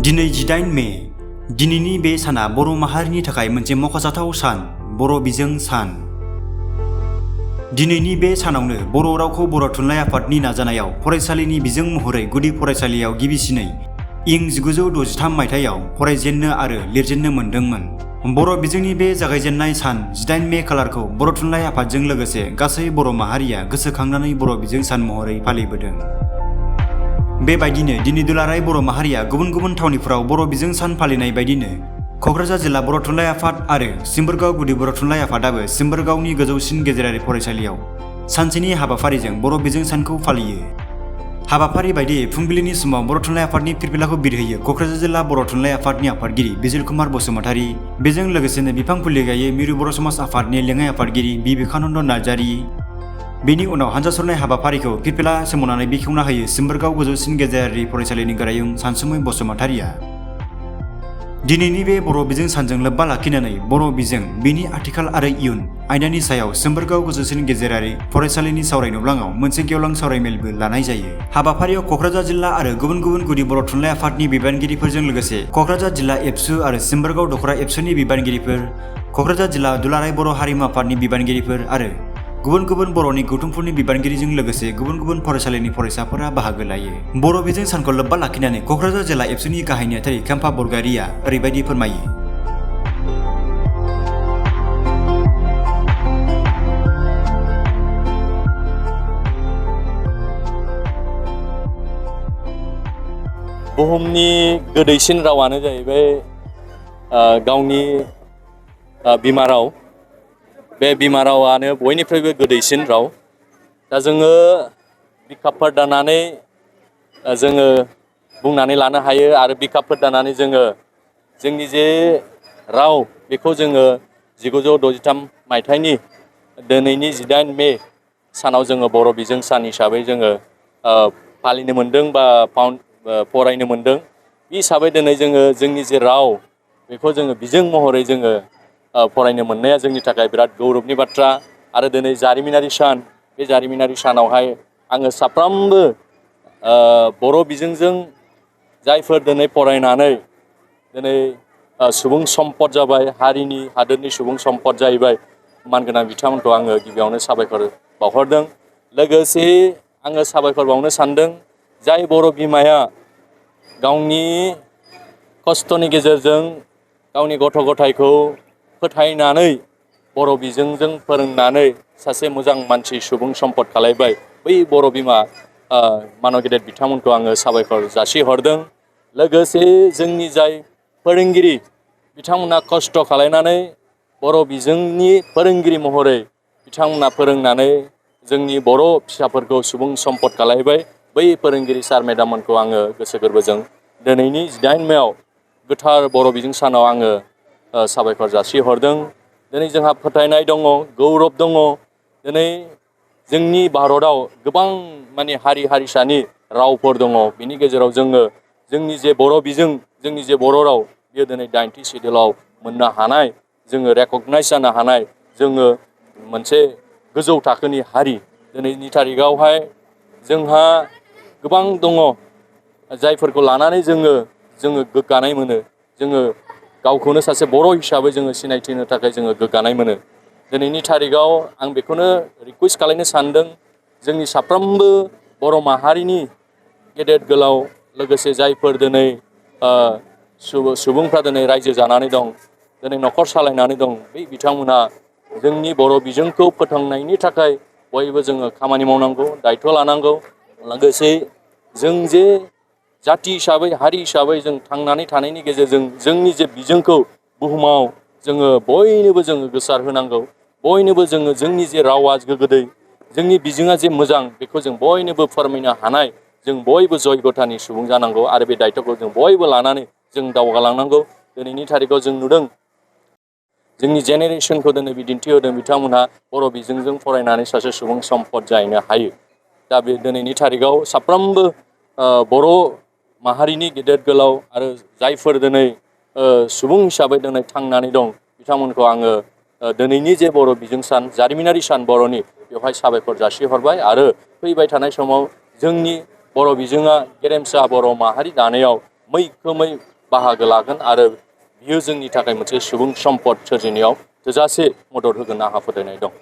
दिनै 18 मे दिनैनि बे साना बर' माहारिनि थाखाय मोनसे मख'जाथाव सान बर' बिजों सान। दिनैनि बे सानावनो बर' रावखौ बर' थुनलाइ आफादनि नाजानायाव फरायसालिनि बिजों महरै गुदि फरायसालियाव गिबिसिनै इं 1963 मायथाइयाव फरायजेननो आरो लिरजेननो मोनदोंमोन। बर' बिजोंनि बे जागायजेननाय सान 18 मे खालारखौ बर' थुनलाइ आफादजों लोगोसे गासै बर' माहारिया गोसोखांनानै बर' बिजों सान महरै फालिबोदों। बेबायदिनो दिनै दुलाराय बर' माहारिया गुबुन गुबुन थावनिफोराव बर' बिजों सान फालिनाय बायदिनो क'क्राझार जिल्ला बर' थुनलाइ आफाद आरो सिम्बोरगाव गुदि बर' थुनलाइ आफादाबो सिम्बोरगावनि गोजौसिन गेजेरारि फरायसालियाव सानसेनि हाबाफारिजों बर' बिजों सानखौ फालियो। हाबाफारि बायदियै फुंबिलिनि समाव बर' थुनलाइ आफादनि फिरफिलाखौ बिरहोयो क'क्राझार जिल्ला बर' थुनलाइ आफादनि आफादगिरि बिजिल कुमार बसुमतारी। बेजों लोगोसेनो बिफां फुलि गायो मिरु बर' समाज आफादनि लेङाइ आफादगिरि बि बिखानन्द नार्जारि। बेनि उनाव हानजा सरनाय हाबाफारिखौ फिरफिला सोमावनानै बेखेवना होयो सिम्बोरगाव गोजौसिन गेजेरारि फरायसालिनि गोरायुं सानसुमै बसुमतारिया। दिनैनि बे बर' बिजों सानजों लोब्बा लाखिनानै बर' बिजों बिनि आथिखाल आरो इयुन आयदानि सायाव सिम्बोरगाव गोजौसिन गेजेरारि फरायसालिनि सावरायनुब्लाङाव मोनसे गेवलां सावरायमेलबो लानाय जायो। हाबाफारियाव क'क्राझार जिल्ला आरो गुबुन गुबुन गुदि बर' थुनलाइ आफादनि बिबानगिरिफोरजों लोगोसे क'क्राझार जिल्ला एबसु आरो सिम्बोरगाव दख'रा एबसुनि बिबानगिरिफोर, क'क्राझार जिल्ला दुलाराय बर' हारिमु आफादनि बिबानगिरिफोर आरो गुबुन गुबुन बर'नि गौथुमफोरनि बिबानगिरिजों लोगोसे गुबुन गुबुन फरायसालिनि फरायसाफोरा बाहागो लायो। बर' बिजों सानखौ लोब्बा लाखिनानै क'क्राझार जिल्ला एबसुनि गाहाय नेहाथारि केम्पा बरगयारिया ओरैबायदि फोरमायो। बुहुमनि गोदैसिन रावानो जाहैबाय गावनि बिमा राव। बे बिमा रावानो बयनिफ्रायबो गोदैसिन राव। दा जोङो बिखाफोर दानानै जोङो बुंनानै लानो हायो आरो बिखाफोर दानानै जोङो जोंनि जे राव बेखौ जोङो 1963 मायथाइनि दिनैनि 18 मे सानाव जोङो बर' बिजों सान हिसाबै जोङो फालिनो मोनदों बा फरायनो मोनदों। बे हिसाबै दिनै जोङो जोंनि जे राव बेखौ जोङो बिजों महरै जोङो फरायनो मोननाया जोंनि थाखाय बिराद गौरबनि बाथ्रा। आरो दिनै जारिमिनारि सान, बे जारिमिनारि सानावहाय आङो साफ्रोमबो बर' बिजोंजों जायफोर दिनै फरायनानै दिनै सुबुं सम्पद जाबाय, हारिनि हादोरनि सुबुं सम्पद जाहैबाय, मानगोनां बिथांमोनखौ आङो गिबियावनो साबायखर बावहरदों। लोगोसे आङो साबायखर बावनो सानदों जाय बर' बिमाया गावनि खस्थ'नि गेजेरजों गावनि गथ' गथायखौ फोथायनानै बर' बिजोंजों फोरोंनानै सासे मोजां मानसि सुबुं सम्पद खालायबाय, बै बर' बिमा मानब गेदेर बिथांमोनखौ आङो साबायखर जासिहरदों। लोगोसे जोंनि जाय फोरोंगिरि बिथांमोना खस्थ' खालायनानै बर' बिजोंनि फोरोंगिरि महरै बिथांमोना फोरोंनानै जोंनि बर' फिसाफोरखौ सुबुं सम्पद खालायबाय, बै फोरोंगिरि सार मेडाममोनखौ आङो गोसो गोरबोजों दिनैनि 18 मेआव गोथार बर' बिजों सानाव आङो साबायखर जासिहरदों। दिनै जोंहा फोथायनाय दङ, गौरब दङ। दिनै जोंनि भारतआव गोबां माने हारि हारिसानि रावफोर दङ। बिनि गेजेराव जोङो जोंनि जे बर' बिजों, जोंनि जे बर' राव, बेयो दिनै 90 सिडिउलाव मोननो हानाय, जोङो रेकगनाइज जानो हानाय, जोङो मोनसे गोजौ थाखोनि हारि। दिनैनि थारिखआवहाय जोंहा गोबां दङ जायफोरखौ लानानै जोङो गोग्गानाय मोनो। जोङो गावखौनो सासे बर' हिसाबै जोङो सिनायथि होनो थाखाय जोङो गोग्गानाय मोनो। दिनैनि थारिखआव आं बेखौनो रिकुवेस्ट खालायनो सानदों, जोंनि साफ्रोमबो बर' माहारिनि गेदेर गोलाव लोगोसे जायफोर दिनै सुबुंफ्रा दिनै रायजो जानानै दं, दिनै न'खर सालायनानै दं, बै बिथांमोना जोंनि बर' बिजोंखौ फोथांनायनि थाखाय बयबो जोङो खामानि मावनांगौ, दायथ' लानांगौ। लोगोसे जों जे जाथि हिसाबै, हारि हिसाबै जों थांनानै थानायनि गेजेरजों जोंनि जे बिजोंखौ बुहुमाव जोङो बयनोबो जोङो गोसार होनांगौ। बयनोबो जोङो जोंनि जे रावा गोदै, जोंनि बिजोङा जे मोजां, बेखौ जों बयनोबो फोरमायनो हानाय जों बयबो जयगथानि सुबुं जानांगौ आरो बे दायथ'खौ जों बयबो लानानै जों दावगालांनांगौ। दिनैनि थारिखआव जों नुदों जोंनि जेनेरेसनखौ दिनै बिदिन्थि होदों, बिथांमोनहा बर' बिजोंजों फरायनानै सासे सुबुं सम्पद जाहैनो हायो। दा बे दिनैनि थारिखआव साफ्रोमबो बर' माहारिनि गेदेर गोलाव आरो जायफोर दिनै सुबुं हिसाबै दिनै थांनानै दं, बिथांमोनखौ आङो दिनैनि जे बर' बिजों सान, जारिमिनारि सान बर'नि, बेवहाय साबायखर जासिहरबाय। आरो फैबाय थानाय समाव जोंनि बर' बिजोङा गेरेमसा बर' माहारि दानायाव मैखोमै बाहागो लागोन आरो बियो जोंनि थाखाय मोनसे सुबुं सम्पद सोरजिनायाव थोजासे मदद होगोन आंहा फोथायनाय दं।